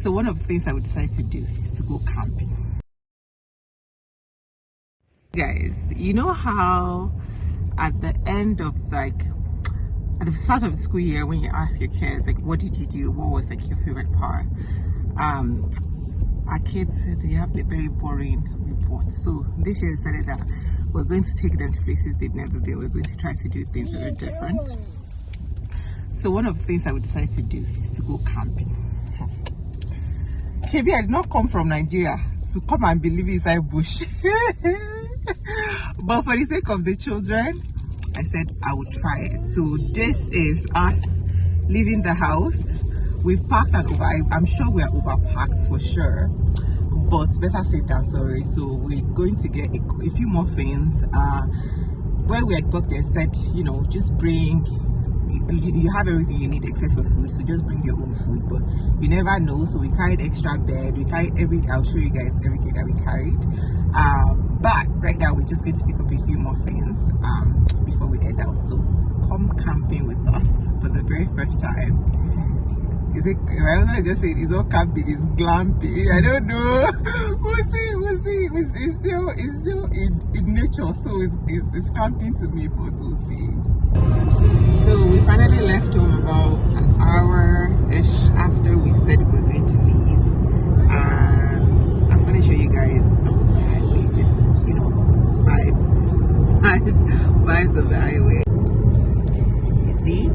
So one of the things I would decide to do is to go camping. Guys, you know how at the end of at the start of the school year, when you ask your kids like what did you do, what was like your favorite part, our kids, they have a very boring report. So this year we decided that we're going to take them to places they've never been. We're going to try to do things that are different. So one of the things I would decide to do is to go camping. Maybe I did not come from Nigeria to come and be living inside bush. But for the sake of the children, I said I would try it. So this is us leaving the house. We've parked and I'm sure we are overpacked for sure, but better safe than sorry. So we're going to get a few more things. Where we had booked, they said, you know, just bring, you have everything you need except for food, so just bring your own food. But you never know, so we carried extra bed, we carried everything. I'll show you guys everything that we carried. But right now we're just going to pick up a few more things before we head out. So come camping with us for the very first time. Is it, I was not just saying it's not camping, it's glamping. I don't know. We'll see. It's still in nature, so it's camping to me, but we'll see. So we finally left home about an hour-ish after we said we were going to leave. And I'm going to show you guys some of the highway, just, you know, vibes of the highway. You see?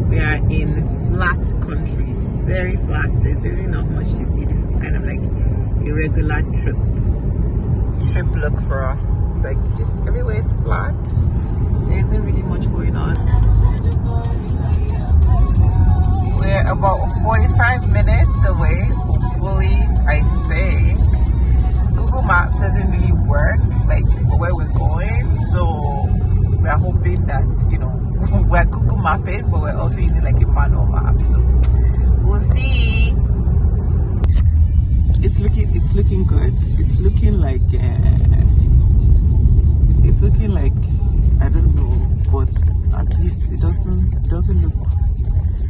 We are in flat country, very flat. There's really not much to see. This is kind of like a regular trip look for us. Like just everywhere is flat. There isn't really much going on. We're about 45 minutes away, hopefully, I think. Google Maps doesn't really work like for where we're going, so we're hoping that, you know, we're Google mapping, but we're also using like a manual map, so we'll see. It's looking good. It's looking like I don't know, but at least it doesn't look.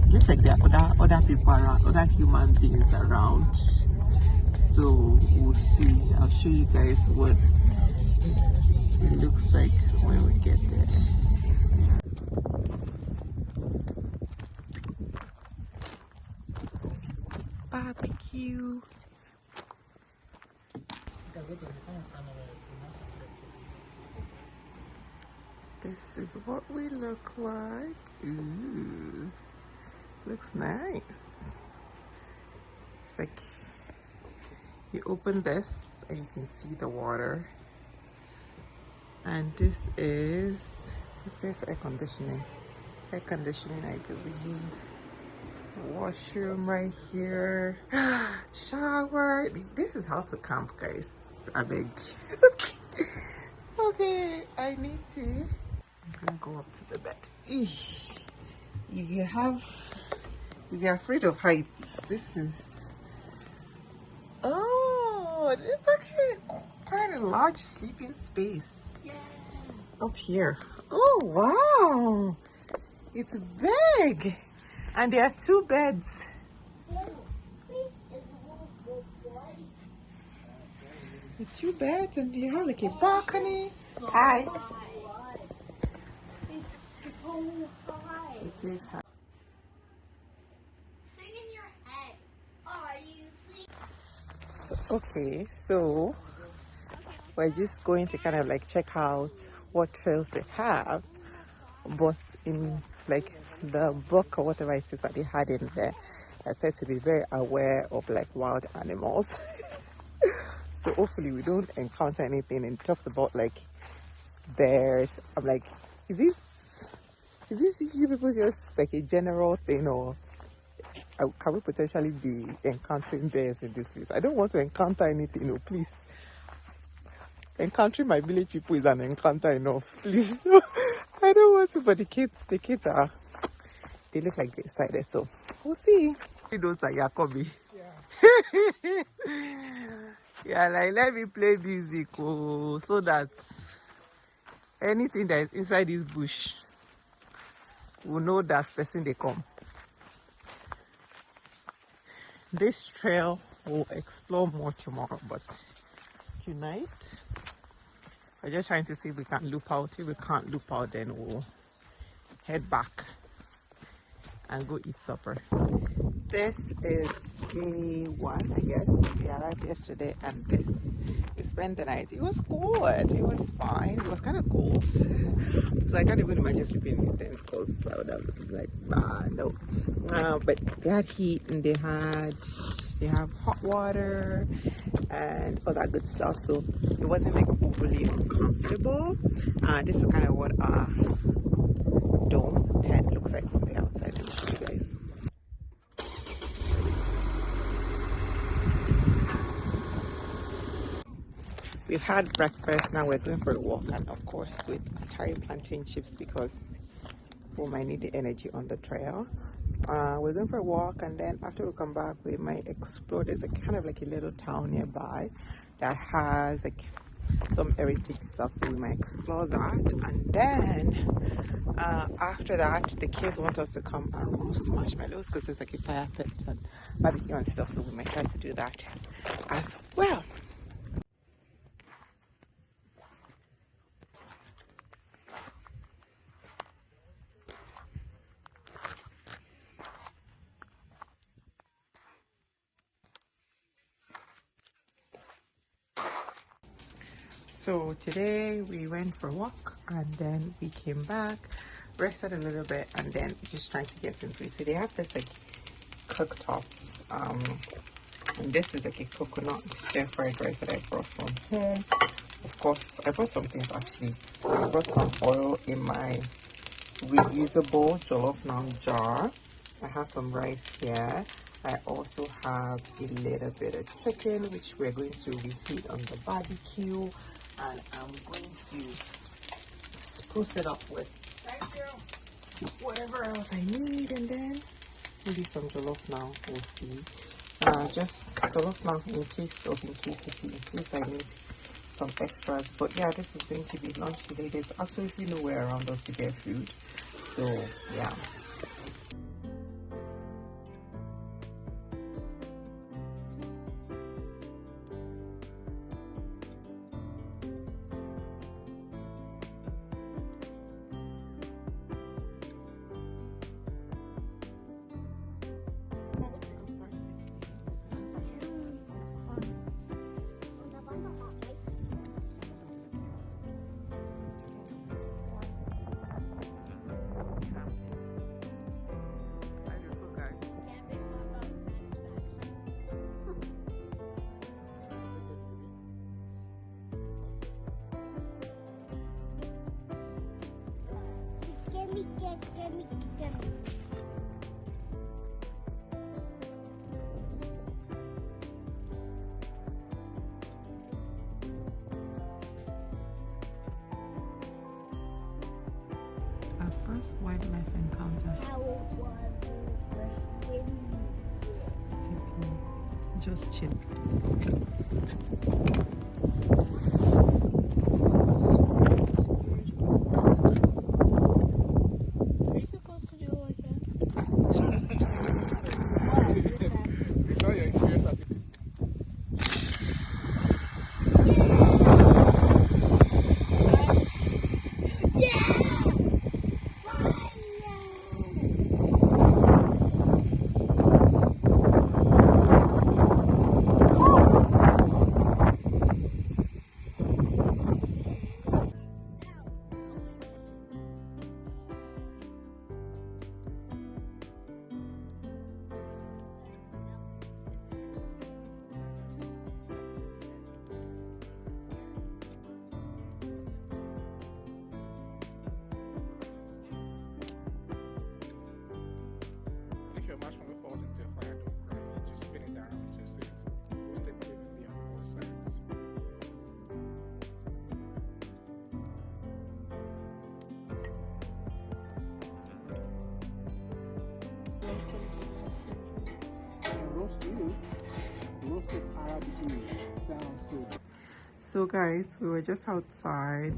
It looks like there are other people around, other human beings around. So we'll see. I'll show you guys what it looks like when we get there. Barbecue. This is what we look like. Ooh, looks nice. It's like you open this and you can see the water. And this is, it says air conditioning. Air conditioning, I believe. Washroom right here. Shower. This is how to camp, guys. I beg. Okay, I need to. I'm gonna go up to the bed. If you're afraid of heights, this is. Oh, it's actually quite a large sleeping space. Yeah. Up here. Oh wow, it's big. And there are 2 beds. The 2 beds, and you have like a balcony. Hi. It's so high. It is high. Sing in your head. Are you sleeping? Okay, so we're just going to kind of like check out what trails they have, but in like the book or whatever it is that they had in there, I said to be very aware of like wild animals. So hopefully we don't encounter anything. And it talks about like bears. I'm like, is this you people just like a general thing, or can we potentially be encountering bears in this place? I don't want to encounter anything. No, please. Encountering my village people is an encounter enough, please. I don't want to, but the kids are, they look like they're excited, so we'll see. Those are Yakobi. Yeah. Yeah, like let me play music, oh, so that anything that is inside this bush will know that person they come. this trail we'll explore more tomorrow, but tonight we're just trying to see if we can loop out. If we can't loop out, then we'll head back and go eat supper. This is day one, I guess. We arrived yesterday, and we spent the night. It was good. It was fine. It was kind of cold, so I can't even imagine sleeping in tents because I would have been like, no. But they had heat, and they have hot water and all that good stuff. So it wasn't like overly uncomfortable. This is kind of what our dome tent looks like from the outside. I'll show you guys. We've had breakfast, now we're going for a walk, and of course with carrying plantain chips because we might need the energy on the trail. We're going for a walk, and then after we come back we might explore. There's a kind of like a little town nearby that has like some heritage stuff, so we might explore that. And then after that the kids want us to come and roast marshmallows because there's like a fire pit and barbecue and stuff, so we might try to do that as well. So today we went for a walk, and then we came back, rested a little bit, and then just trying to get some food. So they have this like cooktops, and this is like a coconut stir fried rice that I brought from home. Of course, I brought some things actually. I brought some oil in my reusable jollof now jar. I have some rice here. I also have a little bit of chicken, which we're going to reheat on the barbecue. And I'm going to spruce it up with whatever else I need, and then maybe some jollof now. We'll see. Just jollof now in case I need some extras. But yeah, this is going to be lunch today. There's absolutely nowhere around us to get food, so yeah. Get me. Our first wildlife encounter. How was the first game? Just chill. If your marshmallow falls into a fire, don't cry. You need to spin it around too, so it's roasted evenly on both sides. Roasted Arabic sounds so. So guys, we were just outside.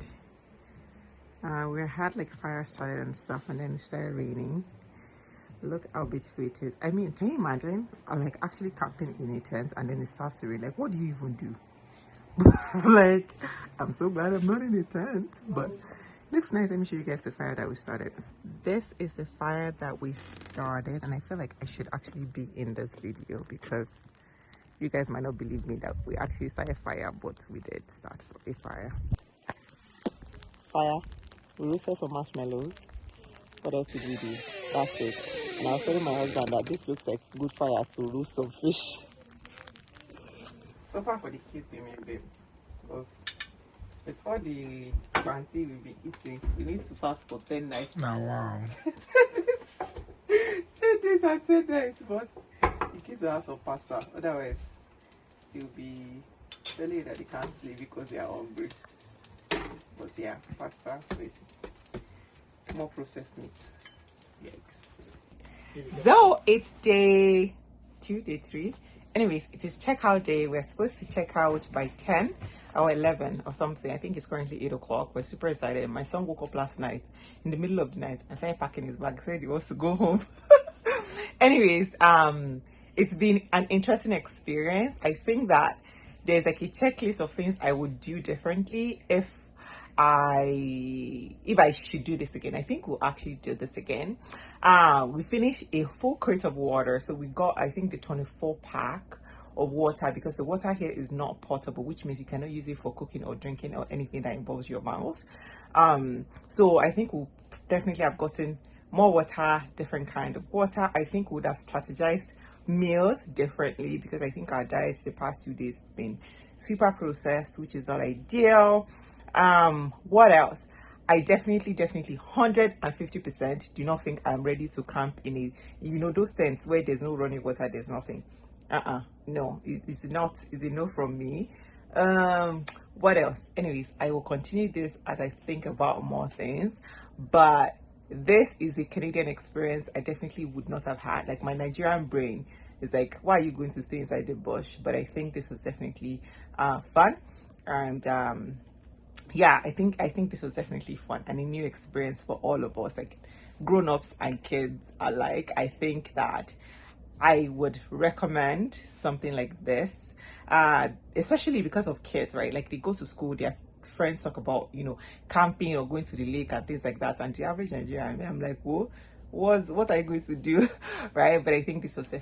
We had like fire started and stuff, and then it started raining. Look how beautiful it is. I mean, can you imagine like actually camping in a tent and then it starts to rain? Like, what do you even do? Like, I'm so glad I'm not in a tent, but looks nice. Let me show you guys the fire that we started. This is the fire that we started, and I feel like I should actually be in this video because you guys might not believe me that we actually started fire, but we did start a fire. Fire. We roasted some marshmallows. What else did we do? That's it. And I was telling my husband that this looks like good fire to roast some fish. So far for the kids, you mean, babe, because with all the panty we'll be eating, we need to fast for 10 nights. Now, wow. 10 days and 10 nights, but the kids will have some pasta. Otherwise, they'll be telling you that they can't sleep because they are hungry. But yeah, pasta with more processed meat. Yikes. So it's day 2, day 3. Anyways, it is checkout day. We're supposed to check out by 10 or 11 or something. I think it's currently 8 o'clock. We're super excited. My son woke up last night in the middle of the night and started packing his bag. Said he wants to go home. Anyways, it's been an interesting experience. I think that there's like a checklist of things I would do differently if I should do this again. I think we'll actually do this again. We finished a full crate of water, so we got, I think, the 24 pack of water because the water here is not potable, which means you cannot use it for cooking or drinking or anything that involves your mouth. So I think we'll definitely have gotten more water, different kind of water. I think we would have strategized meals differently because I think our diets the past 2 days has been super processed, which is not ideal. What else? I definitely 150% do not think I'm ready to camp in a, you know, those tents where there's no running water, there's nothing. No, it's not, it's a no from me. What else? Anyways, I will continue this as I think about more things, but this is a Canadian experience I definitely would not have had. Like, my Nigerian brain is like, why are you going to stay inside the bush? But I think this was definitely fun, and yeah, I think this was definitely fun and a new experience for all of us, like grown-ups and kids alike. I think that I would recommend something like this, especially because of kids, right? Like, they go to school, their friends talk about, you know, camping or going to the lake and things like that, and the average Nigerian, I'm like, whoa, what are you going to do? Right? But I think this was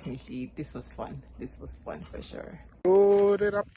fun. This was fun for sure. Load it up.